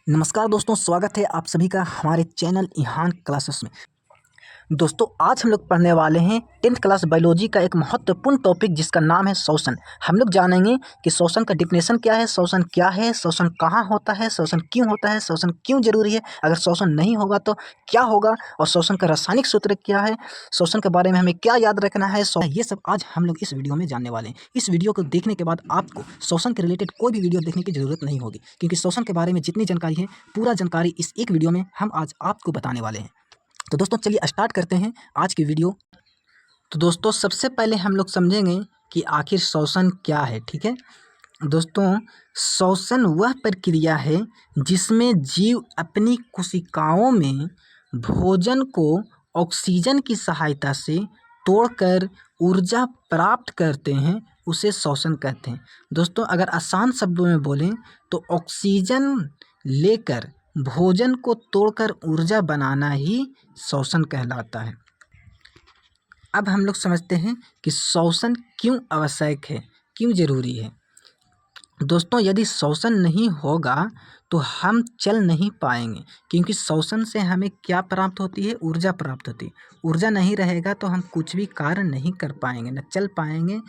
नमस्कार दोस्तों, स्वागत है आप सभी का हमारे चैनल इहान क्लासेस में। दोस्तों आज हम लोग पढ़ने वाले हैं 10th क्लास बायोलॉजी का एक महत्वपूर्ण टॉपिक जिसका नाम है श्वसन। हम लोग जानेंगे कि श्वसन का डिफिनेशन क्या है, श्वसन क्या है, श्वसन कहाँ होता है, श्वसन क्यों होता है, श्वसन क्यों जरूरी है, अगर श्वसन नहीं होगा तो क्या होगा, और श्वसन का रासायनिक सूत्र क्या है, श्वसन के बारे में हमें क्या याद रखना है। ये सब आज हम लोग इस वीडियो में जानने वाले हैं। इस वीडियो को देखने के बाद आपको श्वसन के रिलेटेड कोई भी वीडियो देखने की जरूरत नहीं होगी, क्योंकि श्वसन के बारे में जितनी जानकारी है पूरा जानकारी इस एक वीडियो में हम आज आपको बताने वाले हैं। तो दोस्तों चलिए स्टार्ट करते हैं आज की वीडियो। तो दोस्तों सबसे पहले हम लोग समझेंगे कि आखिर श्वसन क्या है। ठीक है दोस्तों, श्वसन वह प्रक्रिया है जिसमें जीव अपनी कोशिकाओं में भोजन को ऑक्सीजन की सहायता से तोड़कर ऊर्जा प्राप्त करते हैं, उसे श्वसन कहते हैं। दोस्तों अगर आसान शब्दों में बोलें तो ऑक्सीजन लेकर भोजन को तोड़कर ऊर्जा बनाना ही श्वसन कहलाता है। अब हम लोग समझते हैं कि श्वसन क्यों आवश्यक है, क्यों जरूरी है। दोस्तों यदि श्वसन नहीं होगा तो हम चल नहीं पाएंगे, क्योंकि श्वसन से हमें क्या प्राप्त होती है, ऊर्जा प्राप्त होती है। ऊर्जा नहीं रहेगा तो हम कुछ भी कार्य नहीं कर पाएंगे, न चल पाएंगे,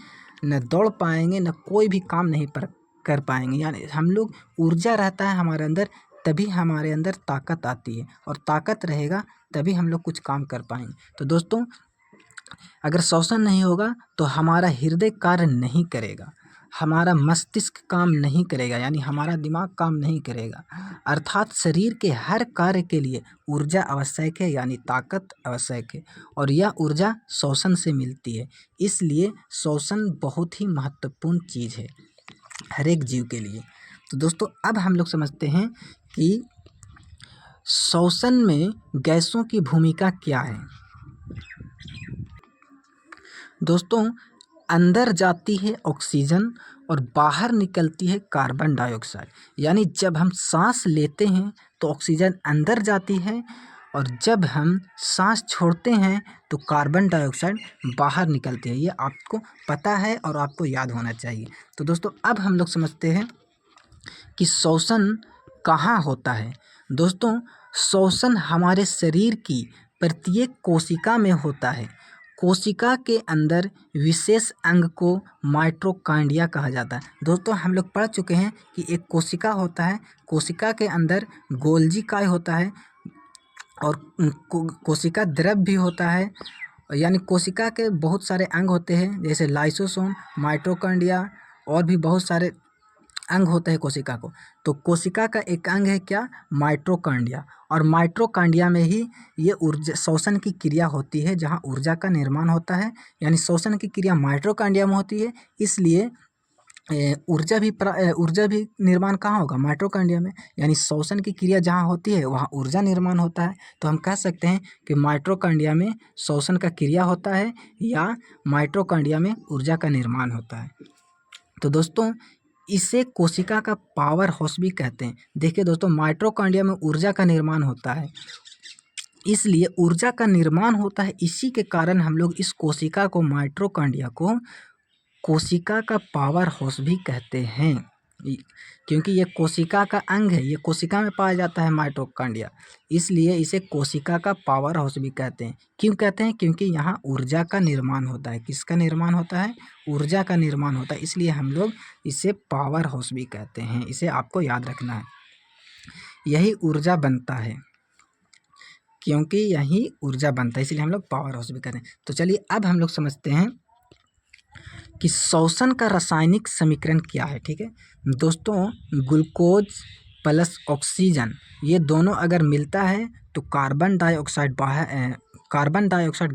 न दौड़ पाएंगे, न कोई भी काम नहीं कर पाएंगे। यानी हम लोग ऊर्जा रहता है हमारे अंदर, तभी हमारे अंदर ताकत आती है, और ताकत रहेगा तभी हम लोग कुछ काम कर पाएंगे। तो दोस्तों अगर श्वसन नहीं होगा तो हमारा हृदय कार्य नहीं करेगा, हमारा मस्तिष्क काम नहीं करेगा, यानी हमारा दिमाग काम नहीं करेगा। अर्थात शरीर के हर कार्य के लिए ऊर्जा आवश्यक है, यानी ताकत आवश्यक है, और यह ऊर्जा श्वसन से मिलती है। इसलिए श्वसन बहुत ही महत्वपूर्ण चीज़ है हर एक जीव के लिए। तो दोस्तों अब हम लोग समझते हैं कि श्वसन में गैसों की भूमिका क्या है। दोस्तों अंदर जाती है ऑक्सीजन और बाहर निकलती है कार्बन डाइऑक्साइड। यानी जब हम सांस लेते हैं तो ऑक्सीजन अंदर जाती है, और जब हम सांस छोड़ते हैं तो कार्बन डाइऑक्साइड बाहर निकलती है। ये आपको पता है और आपको याद होना चाहिए। तो दोस्तों अब हम लोग समझते हैं कि श्वसन कहाँ होता है। दोस्तों श्वसन हमारे शरीर की प्रत्येक कोशिका में होता है। कोशिका के अंदर विशेष अंग को माइटोकॉन्ड्रिया कहा जाता है। दोस्तों हम लोग पढ़ चुके हैं कि एक कोशिका होता है, कोशिका के अंदर गोल्जी काय होता है, और कोशिका द्रव भी होता है। यानी कोशिका के बहुत सारे अंग होते हैं, जैसे लाइसोसोम, माइटोकॉन्ड्रिया, और भी बहुत सारे अंग होते हैं कोशिका को। तो कोशिका का एक अंग है क्या, माइटोकॉन्ड्रिया, और माइटोकॉन्ड्रिया में ही ये ऊर्जा श्वसन की क्रिया होती है, जहाँ ऊर्जा का निर्माण होता है। यानी श्वसन की क्रिया माइटोकॉन्ड्रिया में होती है, इसलिए ऊर्जा भी निर्माण कहाँ होगा, माइटोकॉन्ड्रिया में। यानी श्वसन की क्रिया जहाँ होती है वहाँ ऊर्जा निर्माण होता है। तो हम कह सकते हैं कि माइटोकॉन्ड्रिया में श्वसन का क्रिया होता है, या माइटोकॉन्ड्रिया में ऊर्जा का निर्माण होता है। तो दोस्तों इसे कोशिका का पावर हाउस भी कहते हैं। देखिए दोस्तों माइटोकॉन्ड्रिया में ऊर्जा का निर्माण होता है, इसलिए ऊर्जा का निर्माण होता है। इसी के कारण हम लोग इस कोशिका को, माइटोकॉन्ड्रिया को, कोशिका का पावर हाउस भी कहते हैं, क्योंकि ये कोशिका का अंग है, ये कोशिका में पाया जाता है माइटोकॉन्ड्रिया, इसलिए इसे कोशिका का पावर हाउस भी कहते हैं। क्यों कहते हैं, क्योंकि यहाँ ऊर्जा का निर्माण होता है। किसका निर्माण होता है, ऊर्जा का निर्माण होता है, इसलिए हम लोग इसे पावर हाउस भी कहते हैं। इसे आपको याद रखना है, यही ऊर्जा बनता है, क्योंकि यही ऊर्जा बनता है, इसलिए हम लोग पावर हाउस भी कहते हैं। तो चलिए अब हम लोग समझते हैं कि श्वसन का रासायनिक समीकरण क्या है। ठीक है दोस्तों, ग्लूकोज प्लस ऑक्सीजन ये दोनों अगर मिलता है तो कार्बन डाइऑक्साइड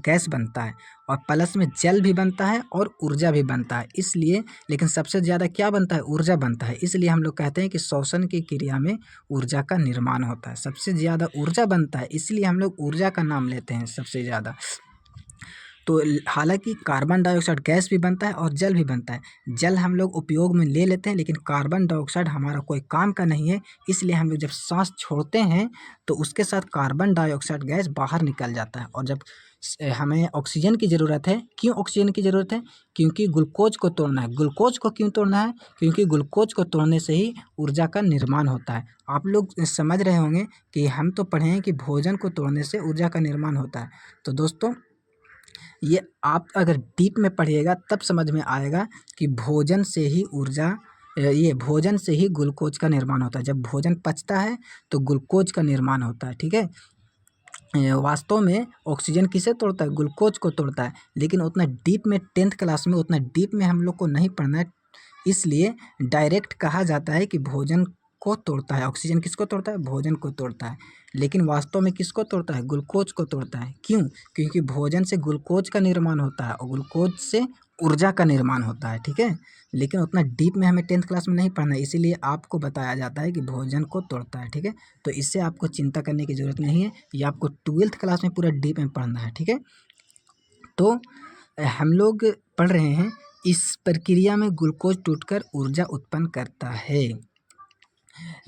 गैस बनता है, और प्लस में जल भी बनता है और ऊर्जा भी बनता है। इसलिए लेकिन सबसे ज़्यादा क्या बनता है, ऊर्जा बनता है। इसलिए हम लोग कहते हैं कि श्वसन की क्रिया में ऊर्जा का निर्माण होता है, सबसे ज़्यादा ऊर्जा बनता है, इसलिए हम लोग ऊर्जा का नाम लेते हैं सबसे ज़्यादा। तो हालांकि कार्बन डाइऑक्साइड गैस भी बनता है और जल भी बनता है। जल हम लोग उपयोग में ले लेते हैं, लेकिन कार्बन डाइऑक्साइड हमारा कोई काम का नहीं है, इसलिए हम लोग जब सांस छोड़ते हैं तो उसके साथ कार्बन डाइऑक्साइड गैस बाहर निकल जाता है, और जब हमें ऑक्सीजन की ज़रूरत है। क्यों ऑक्सीजन की ज़रूरत है? क्योंकि ग्लूकोज को तोड़ना है। ग्लूकोज को क्यों तोड़ना है? क्योंकि ग्लूकोज को तोड़ने से ही ऊर्जा का निर्माण होता है। आप लोग समझ रहे होंगे कि हम तो पढ़े हैं कि भोजन को तोड़ने से ऊर्जा का निर्माण होता है। तो दोस्तों ये आप अगर डीप में पढ़िएगा तब समझ में आएगा कि भोजन से ही ऊर्जा ये भोजन से ही ग्लूकोज का निर्माण होता है। जब भोजन पचता है तो ग्लूकोज का निर्माण होता है, ठीक है। वास्तव में ऑक्सीजन किसे तोड़ता है? ग्लूकोज को तोड़ता है। लेकिन उतना डीप में 10th क्लास में उतना डीप में हम लोग को नहीं पढ़ना है, इसलिए डायरेक्ट कहा जाता है कि भोजन को तोड़ता है। ऑक्सीजन किसको तोड़ता है? भोजन को तोड़ता है। लेकिन वास्तव में किसको तोड़ता है? ग्लूकोज को तोड़ता है। क्यों? क्योंकि भोजन से ग्लूकोज का निर्माण होता है और ग्लूकोज से ऊर्जा का निर्माण होता है, ठीक है। लेकिन उतना डीप में हमें 10th क्लास में नहीं पढ़ना है, इसीलिए आपको बताया जाता है कि भोजन को तोड़ता है, ठीक है। तो इससे आपको चिंता करने की ज़रूरत नहीं है, ये आपको 12th क्लास में पूरा डीप में पढ़ना है, ठीक है। तो हम लोग पढ़ रहे हैं इस प्रक्रिया में ग्लूकोज टूटकर ऊर्जा उत्पन्न करता है।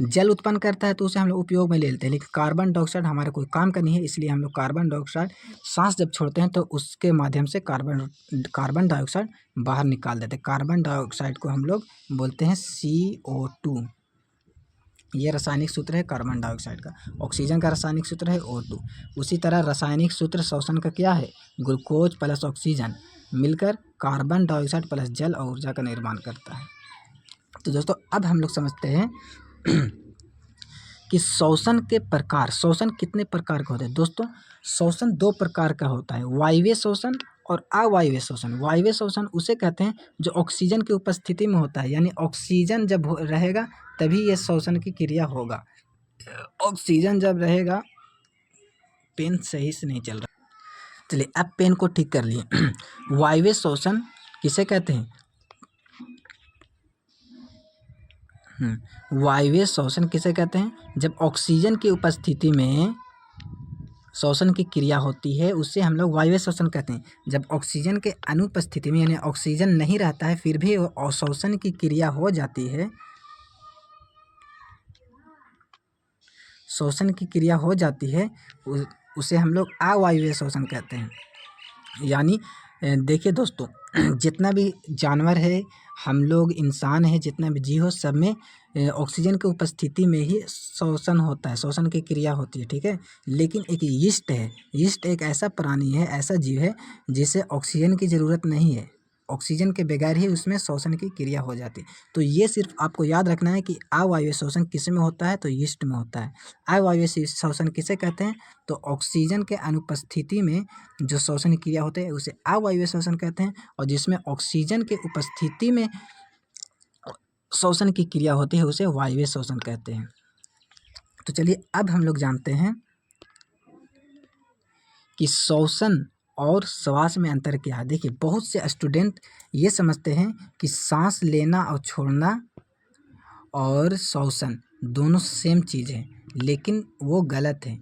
जल उत्पन्न करता है तो उसे हम लोग उपयोग में ले लेते हैं, लेकिन कार्बन डाइऑक्साइड हमारे कोई काम का नहीं है, इसलिए हम लोग कार्बन डाइऑक्साइड सांस जब छोड़ते हैं तो उसके माध्यम से कार्बन डाइऑक्साइड बाहर निकाल देते हैं। कार्बन डाइऑक्साइड को हम लोग बोलते हैं CO2। ये रासायनिक सूत्र है कार्बन डाइऑक्साइड का। ऑक्सीजन का रासायनिक सूत्र है O2। उसी तरह रासायनिक सूत्र श्वसन का क्या है? ग्लूकोज प्लस ऑक्सीजन मिलकर कार्बन डाइऑक्साइड प्लस जल और ऊर्जा का निर्माण करता है। तो दोस्तों अब हम लोग समझते हैं कि श्वसन के प्रकार। श्वसन कितने प्रकार का होता है? दोस्तों श्वसन 2 प्रकार का होता है, वायवीय श्वसन और अवायवीय श्वसन। वायवीय श्वसन उसे कहते हैं जो ऑक्सीजन की उपस्थिति में होता है, यानी ऑक्सीजन जब रहेगा तभी ये श्वसन की क्रिया होगा। ऑक्सीजन जब रहेगा, पेन सही से नहीं चल रहा, चलिए अब पेन को ठीक कर लिए। वायवीय श्वसन किसे कहते हैं? वायवीय श्वसन किसे कहते हैं? जब ऑक्सीजन की उपस्थिति में श्वसन की क्रिया होती है उसे हम लोग वायवीय श्वसन कहते हैं। जब ऑक्सीजन के अनुपस्थिति में यानी ऑक्सीजन नहीं रहता है फिर भी श्वसन की क्रिया हो जाती है, श्वसन की क्रिया हो जाती है, उसे हम लोग अवायवीय श्वसन कहते हैं। यानी देखिए दोस्तों, जितना भी जानवर है, हम लोग इंसान है, जितना भी जीव हो, सब में ऑक्सीजन की उपस्थिति में ही श्वसन होता है, श्वसन की क्रिया होती है, ठीक है। लेकिन एक यीस्ट है, यीस्ट एक ऐसा प्राणी है, ऐसा जीव है जिसे ऑक्सीजन की ज़रूरत नहीं है, ऑक्सीजन के बगैर ही उसमें श्वसन की क्रिया हो जाती है। तो ये सिर्फ आपको याद रखना है कि अवायवीय श्वसन किस में होता है? तो यीस्ट में होता है। अवायवीय श्वसन किसे कहते हैं? तो ऑक्सीजन के अनुपस्थिति में जो श्वसन क्रिया होते हैं उसे अवायवीय श्वसन कहते हैं, और जिसमें ऑक्सीजन के उपस्थिति में श्वसन की क्रिया होती है उसे वायवीय श्वसन कहते हैं। तो चलिए अब हम लोग जानते हैं कि श्वसन और श्वास में अंतर क्या है। देखिए बहुत से स्टूडेंट ये समझते हैं कि सांस लेना और छोड़ना और श्वसन दोनों सेम चीज़ है, लेकिन वो गलत है।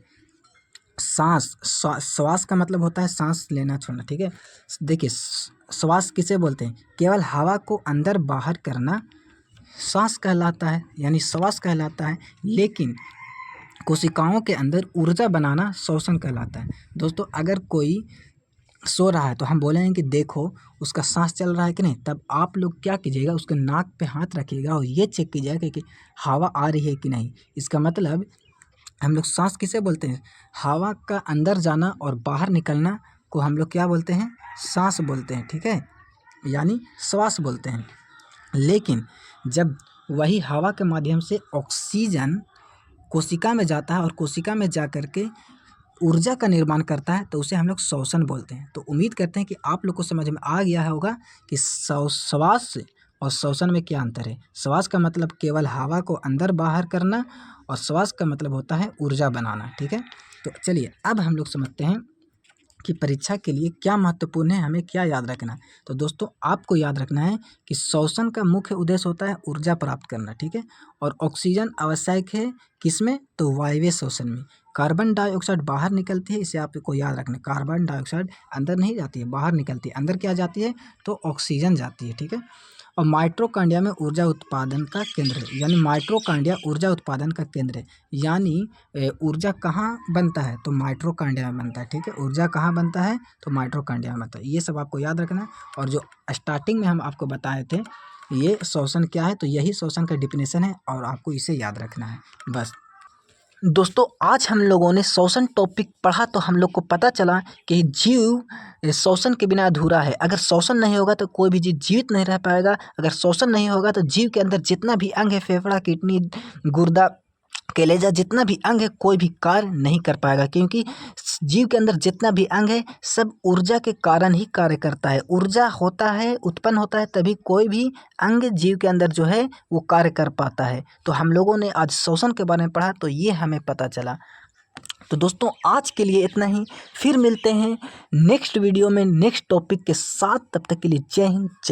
श्वास का मतलब होता है सांस लेना छोड़ना, ठीक है। देखिए श्वास किसे बोलते हैं? केवल हवा को अंदर बाहर करना श्वास कहलाता है, यानी श्वास कहलाता है। लेकिन कोशिकाओं के अंदर ऊर्जा बनाना श्वसन कहलाता है। दोस्तों अगर कोई सो रहा है तो हम बोलेंगे कि देखो उसका सांस चल रहा है कि नहीं, तब आप लोग क्या कीजिएगा, उसके नाक पे हाथ रखिएगा और ये चेक कीजिएगा कि हवा आ रही है कि नहीं। इसका मतलब हम लोग सांस किसे बोलते हैं? हवा का अंदर जाना और बाहर निकलना को हम लोग क्या बोलते हैं? सांस बोलते हैं, ठीक है, यानी श्वास बोलते हैं। लेकिन जब वही हवा के माध्यम से ऑक्सीजन कोशिका में जाता है और कोशिका में जा कर के ऊर्जा का निर्माण करता है तो उसे हम लोग श्वसन बोलते हैं। तो उम्मीद करते हैं कि आप लोग को समझ में आ गया होगा कि श्वास और श्वसन में क्या अंतर है। श्वास का मतलब केवल हवा को अंदर बाहर करना और श्वास का मतलब होता है ऊर्जा बनाना, ठीक है। तो चलिए अब हम लोग समझते हैं कि परीक्षा के लिए क्या महत्वपूर्ण है, हमें क्या याद रखना है। तो दोस्तों आपको याद रखना है कि श्वसन का मुख्य उद्देश्य होता है ऊर्जा प्राप्त करना, ठीक है, और ऑक्सीजन आवश्यक है किसमें? तो वायवीय श्वसन में। कार्बन डाइऑक्साइड बाहर निकलती है, इसे आपको याद रखना है। कार्बन डाइऑक्साइड अंदर नहीं जाती है, बाहर निकलती है। अंदर क्या जाती है? तो ऑक्सीजन जाती है, ठीक है। और माइटोकॉन्ड्रिया में ऊर्जा उत्पादन का केंद्र है। यानी माइटोकॉन्ड्रिया ऊर्जा उत्पादन का केंद्र है। यानी ऊर्जा कहाँ बनता है? तो माइटोकॉन्ड्रिया में बनता है। ठीक है, ऊर्जा कहाँ बनता है? तो माइटोकॉन्ड्रिया में बनता है। ये सब आपको याद रखना है। और जो स्टार्टिंग में हम आपको बताए थे ये श्वसन क्या है, तो यही श्वसन का डिफिनेशन है और आपको इसे याद रखना है बस। दोस्तों आज हम लोगों ने श्वसन टॉपिक पढ़ा तो हम लोग को पता चला कि जीव श्वसन के बिना अधूरा है। अगर श्वसन नहीं होगा तो कोई भी जीव जीवित नहीं रह पाएगा। अगर श्वसन नहीं होगा तो जीव के अंदर जितना भी अंग है, फेफड़ा, किडनी, गुर्दा, कलेजा, जितना भी अंग है कोई भी कार्य नहीं कर पाएगा, क्योंकि जीव के अंदर जितना भी अंग है सब ऊर्जा के कारण ही कार्य करता है। ऊर्जा होता है, उत्पन्न होता है, तभी कोई भी अंग जीव के अंदर जो है वो कार्य कर पाता है। तो हम लोगों ने आज श्वसन के बारे में पढ़ा तो ये हमें पता चला। तो दोस्तों आज के लिए इतना ही, फिर मिलते हैं नेक्स्ट वीडियो में नेक्स्ट टॉपिक के साथ। तब तक के लिए जय हिंद, जय।